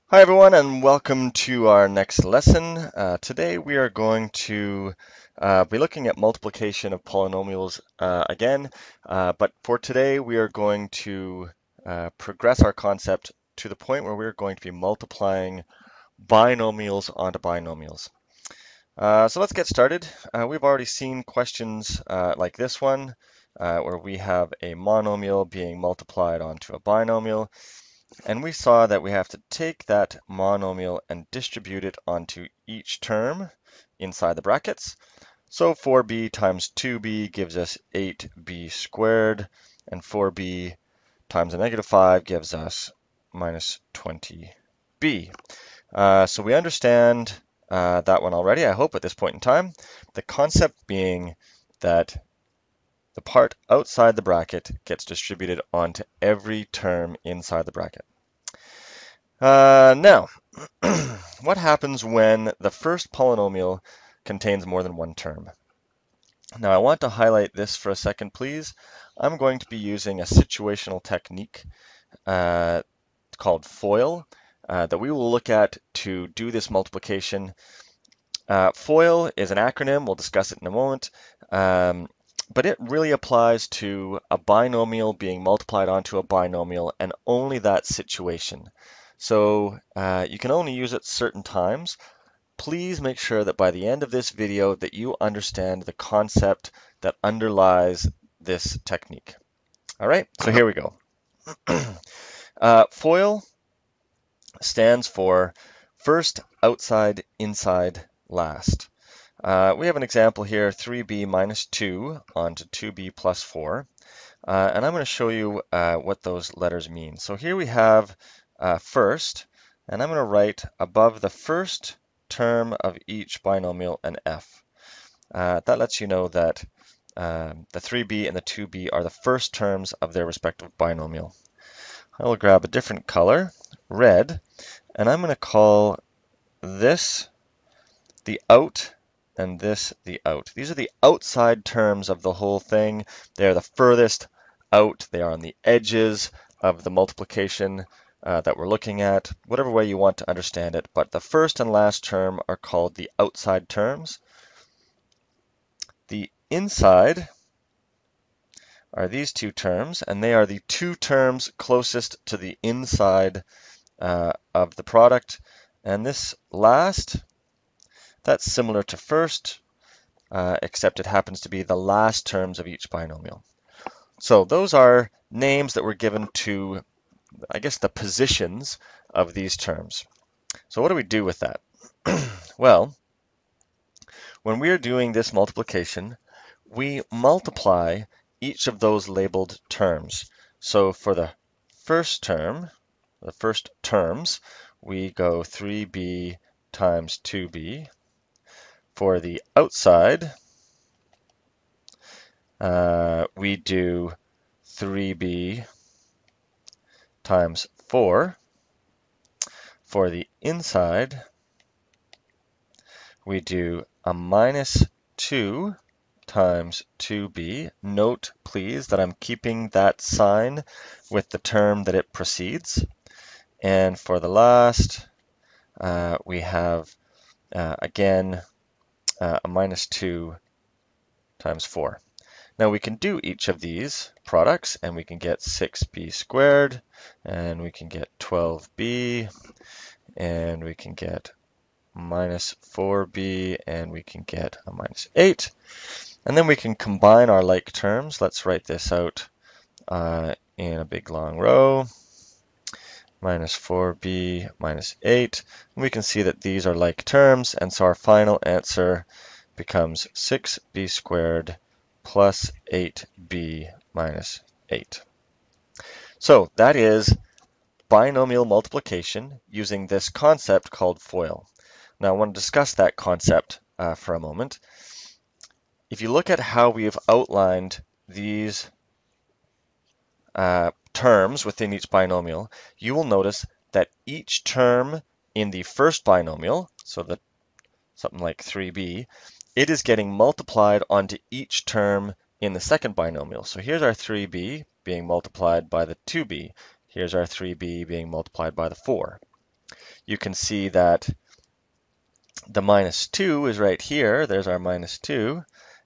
Hi everyone, and welcome to our next lesson. Today we are going to be looking at multiplication of polynomials again, but for today we are going to progress our concept to the point where we're going to be multiplying binomials onto binomials. So let's get started. We've already seen questions like this one, where we have a monomial being multiplied onto a binomial. And we saw that we have to take that monomial and distribute it onto each term inside the brackets. So 4b times 2b gives us 8b squared, and 4b times a negative 5 gives us minus 20b. So we understand that one already, I hope, at this point in time. The concept being that the part outside the bracket gets distributed onto every term inside the bracket. Now, what happens when the first polynomial contains more than one term? Now, I want to highlight this for a second, please. I'm going to be using a situational technique called FOIL that we will look at to do this multiplication. FOIL is an acronym. We'll discuss it in a moment. But it really applies to a binomial being multiplied onto a binomial and only that situation. So you can only use it certain times. Please make sure that by the end of this video that you understand the concept that underlies this technique. All right, so here we go. FOIL stands for first, outside, inside, last. We have an example here, 3b minus 2 onto 2b plus 4. And I'm going to show you what those letters mean. So here we have first, and I'm going to write above the first term of each binomial an f. That lets you know that the 3b and the 2b are the first terms of their respective binomial. I will grab a different color, red, and I'm going to call this the out and this the out. These are the outside terms of the whole thing. They are the furthest out. They are on the edges of the multiplication that we're looking at, whatever way you want to understand it. But the first and last term are called the outside terms. The inside are these two terms, and they are the two terms closest to the inside of the product. And this last, that's similar to first, except it happens to be the last terms of each binomial. So those are names that were given to, I guess, the positions of these terms. So what do we do with that? Well, when we are doing this multiplication, we multiply each of those labeled terms. So for the first term, the first terms, we go 3b times 2b. For the outside, we do 3b times 4. For the inside, we do a minus 2 times 2b. Note, please, that I'm keeping that sign with the term that it precedes. And for the last, we have, again, a minus 2 times 4. Now we can do each of these products, and we can get 6b squared, and we can get 12b, and we can get minus 4b, and we can get a minus 8. And then we can combine our like terms. Let's write this out in a big long row. Minus 4b minus 8. And we can see that these are like terms, and so our final answer becomes 6b squared plus 8b minus 8. So that is binomial multiplication using this concept called FOIL. Now I want to discuss that concept for a moment. If you look at how we have outlined these terms within each binomial, you will notice that each term in the first binomial, so that something like 3b, it is getting multiplied onto each term in the second binomial. So here's our 3b being multiplied by the 2b. Here's our 3b being multiplied by the 4. you can see that the minus 2 is right here. There's our minus 2,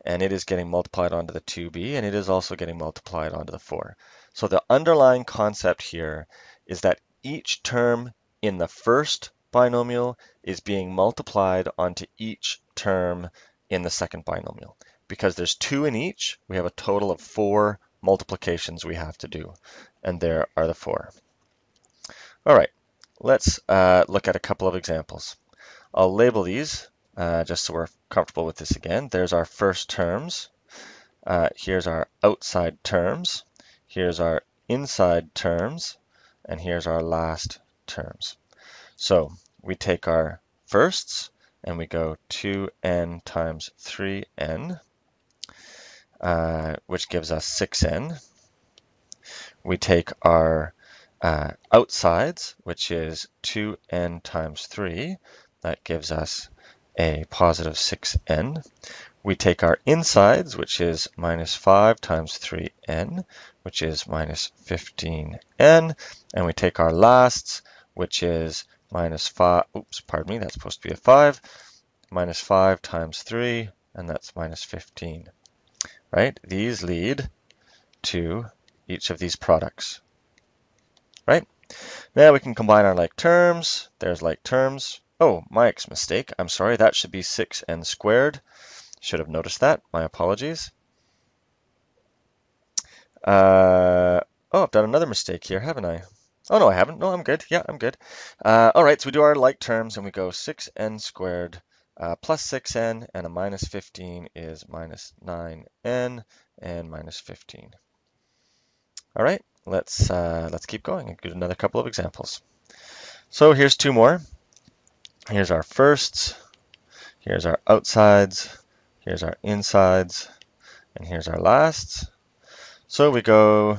and it is getting multiplied onto the 2b, and it is also getting multiplied onto the 4. So the underlying concept here is that each term in the first binomial is being multiplied onto each term in the second binomial. Because there's 2 in each, we have a total of 4 multiplications we have to do, and there are the 4. All right, let's look at a couple of examples. I'll label these just so we're comfortable with this again. There's our first terms. Here's our outside terms. Here's our inside terms. And here's our last terms. So we take our firsts and we go 2n times 3n, which gives us 6n. We take our outsides, which is 2n times 3. That gives us a positive 6n. We take our insides, which is minus 5 times 3n, which is minus 15n. And we take our lasts, which is minus 5, oops, pardon me, that's supposed to be a 5, minus 5 times 3, and that's minus 15. Right? These lead to each of these products. Right? Now we can combine our like terms. There's like terms. Oh, my mistake. I'm sorry. That should be 6n squared. Should have noticed that. My apologies. Oh, I've done another mistake here, haven't I? Oh, no, I haven't. No, I'm good. Yeah, I'm good. All right, so we do our like terms, and we go 6n squared plus 6n, and a minus 15 is minus 9n, and minus 15. All right, let's keep going and do another couple of examples. So here's 2 more. Here's our firsts. Here's our outsides. Here's our insides. And here's our lasts. So we go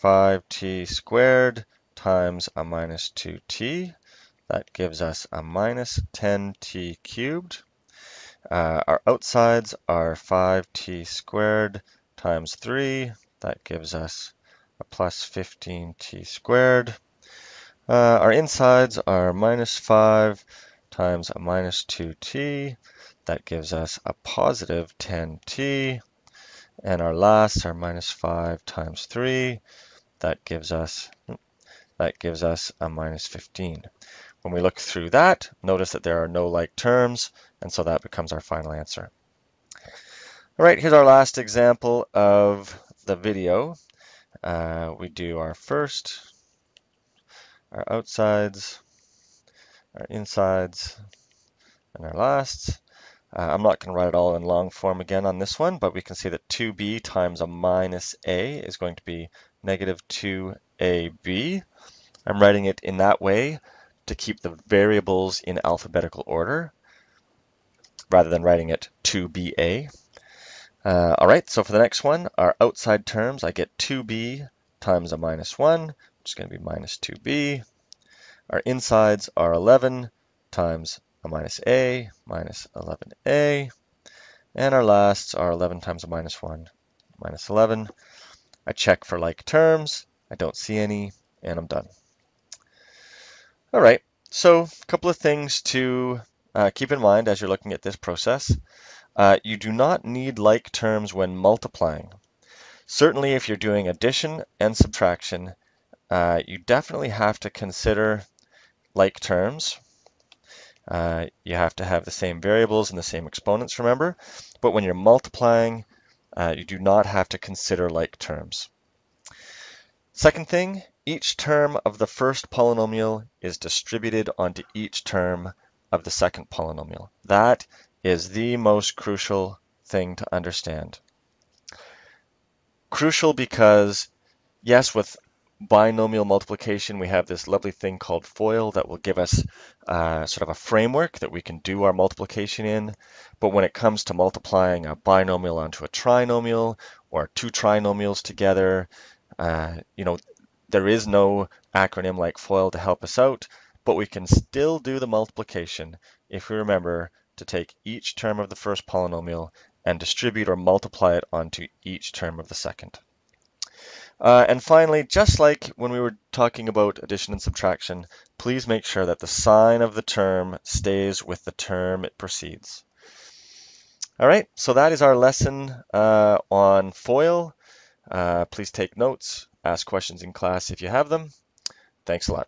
5t squared times a minus 2t. That gives us a minus 10t cubed. Our outsides are 5t squared times 3. That gives us a plus 15t squared. Our insides are minus 5 times a minus 2t. That gives us a positive 10t. And our lasts are minus 5 times 3. That gives us a minus 15. When we look through that, notice that there are no like terms, and so that becomes our final answer. All right, here's our last example of the video. We do our first, our outsides, our insides, and our lasts. I'm not going to write it all in long form again on this one, but we can see that 2b times a minus a is going to be negative 2ab. I'm writing it in that way to keep the variables in alphabetical order, rather than writing it 2ba. All right, so for the next one, our outside terms, I get 2b times a minus 1, which is going to be minus 2b. Our insides are 11 times a minus a, minus 11a. And our lasts are 11 times a minus 1, minus 11. I check for like terms. I don't see any, and I'm done. All right, so a couple of things to keep in mind as you're looking at this process. You do not need like terms when multiplying. Certainly if you're doing addition and subtraction, you definitely have to consider like terms. You have to have the same variables and the same exponents, remember. But when you're multiplying, you do not have to consider like terms. Second thing, each term of the first polynomial is distributed onto each term of the second polynomial. That is the most crucial thing to understand. Crucial because, yes, with binomial multiplication, we have this lovely thing called FOIL that will give us sort of a framework that we can do our multiplication in. But when it comes to multiplying a binomial onto a trinomial or 2 trinomials together, there is no acronym like FOIL to help us out, but we can still do the multiplication if we remember to take each term of the first polynomial and distribute or multiply it onto each term of the second. And finally, just like when we were talking about addition and subtraction, please make sure that the sign of the term stays with the term it precedes. All right, so that is our lesson on FOIL. Please take notes, ask questions in class if you have them. Thanks a lot.